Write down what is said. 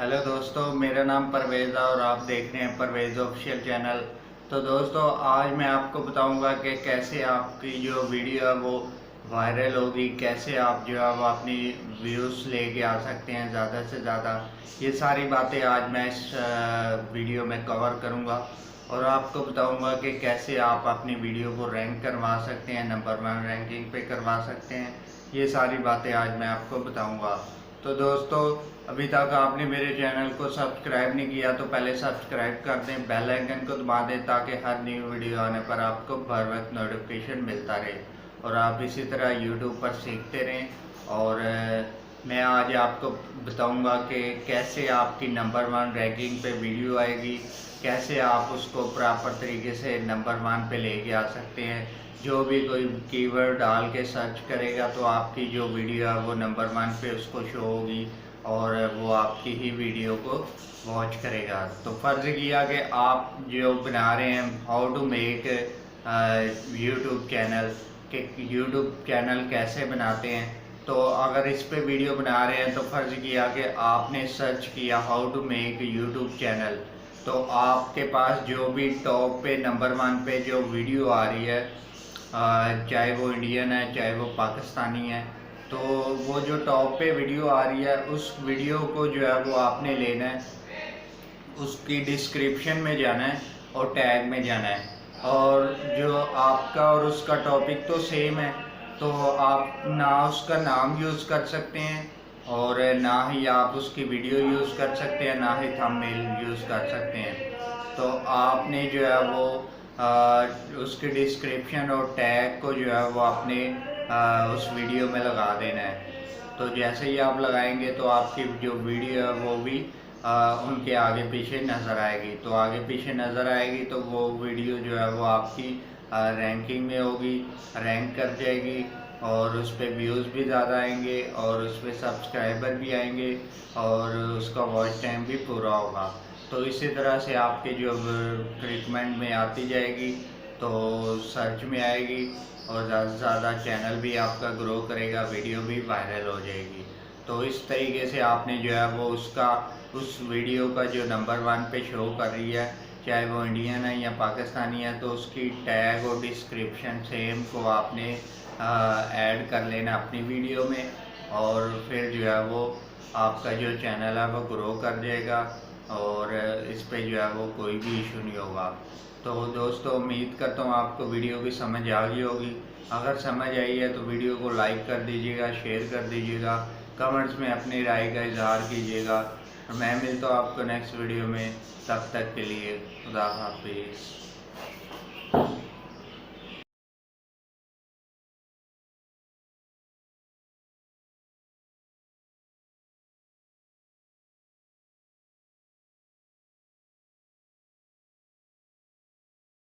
Hello दोस्तों, मेरा नाम परवेज़ है और आप देख रहे हैं परवेज़ ऑफिशियल चैनल। तो दोस्तों, आज मैं आपको बताऊंगा कि कैसे आपकी जो वीडियो है वो वायरल होगी, कैसे आप जो है वो अपनी व्यूज़ लेके आ सकते हैं ज़्यादा से ज़्यादा। ये सारी बातें आज मैं इस वीडियो में कवर करूंगा और आपको बताऊंगा कि कैसे आप अपनी वीडियो को रैंक करवा सकते हैं, नंबर 1 रैंकिंग पे करवा सकते हैं। ये सारी बातें आज मैं आपको बताऊंगा। तो दोस्तों, अभी तक आपने मेरे चैनल को सब्सक्राइब नहीं किया तो पहले सब्सक्राइब कर दें, बेल आइकन को दबा दें ताकि हर न्यू वीडियो आने पर आपको बर वक्त नोटिफिकेशन मिलता रहे और आप इसी तरह यूट्यूब पर सीखते रहें। और मैं आज आपको बताऊंगा कि कैसे आपकी नंबर 1 रैंकिंग पे वीडियो आएगी, कैसे आप उसको प्रॉपर तरीके से नंबर 1 पे लेके आ सकते हैं। जो भी कोई कीवर्ड डाल के सर्च करेगा तो आपकी जो वीडियो है वो नंबर 1 पे उसको शो होगी और वो आपकी ही वीडियो को वॉच करेगा। तो फ़र्ज़ किया कि आप जो बना रहे हैं how to make YouTube channel, कि यूट्यूब चैनल कैसे बनाते हैं। तो अगर इस पे वीडियो बना रहे हैं तो फ़र्ज़ किया कि आपने सर्च किया how to make YouTube channel, तो आपके पास जो भी टॉप पे नंबर 1 पे जो वीडियो आ रही है, चाहे वो इंडियन है चाहे वो पाकिस्तानी है, तो वो जो टॉप पे वीडियो आ रही है उस वीडियो को जो है वो आपने लेना है, उसकी डिस्क्रिप्शन में जाना है और टैग में जाना है। और जो आपका और उसका टॉपिक तो सेम है, तो आप ना उसका नाम यूज़ कर सकते हैं और ना ही आप उसकी वीडियो यूज़ कर सकते हैं, ना ही थंबनेल यूज़ कर सकते हैं। तो आपने जो है वो उसके डिस्क्रिप्शन और टैग को जो है वो आपने उस वीडियो में लगा देना है। तो जैसे ही आप लगाएंगे तो आपकी जो वीडियो है वो भी उनके आगे पीछे नज़र आएगी। तो आगे पीछे नज़र आएगी तो वो वीडियो जो है वो आपकी रैंकिंग में होगी, रैंक कर जाएगी और उस पर व्यूज़ भी ज़्यादा आएंगे और उस पर सब्सक्राइबर भी आएंगे और उसका वॉच टाइम भी पूरा होगा। तो इसी तरह से आपके जो रिकमेंड में आती जाएगी तो सर्च में आएगी और ज़्यादा से ज़्यादा चैनल भी आपका ग्रो करेगा, वीडियो भी वायरल हो जाएगी। तो इस तरीके से आपने जो है वो उसका उस वीडियो का जो नंबर 1 पे शो कर रही है, चाहे वो इंडियन है या पाकिस्तानी है, तो उसकी टैग और डिस्क्रिप्शन सेम को आपने ऐड कर लेना अपनी वीडियो में और फिर जो है वो आपका जो चैनल है वो ग्रो कर जाएगा और इस पे जो है वो कोई भी इशू नहीं होगा। तो दोस्तों, उम्मीद करता हूँ आपको वीडियो की समझ आ गई होगी। अगर समझ आई है तो वीडियो को लाइक कर दीजिएगा, शेयर कर दीजिएगा, कमेंट्स में अपनी राय का इजहार कीजिएगा। और मैं मिलता हूँ आपको नेक्स्ट वीडियो में, तब तक के लिए खुदा हाफिज़।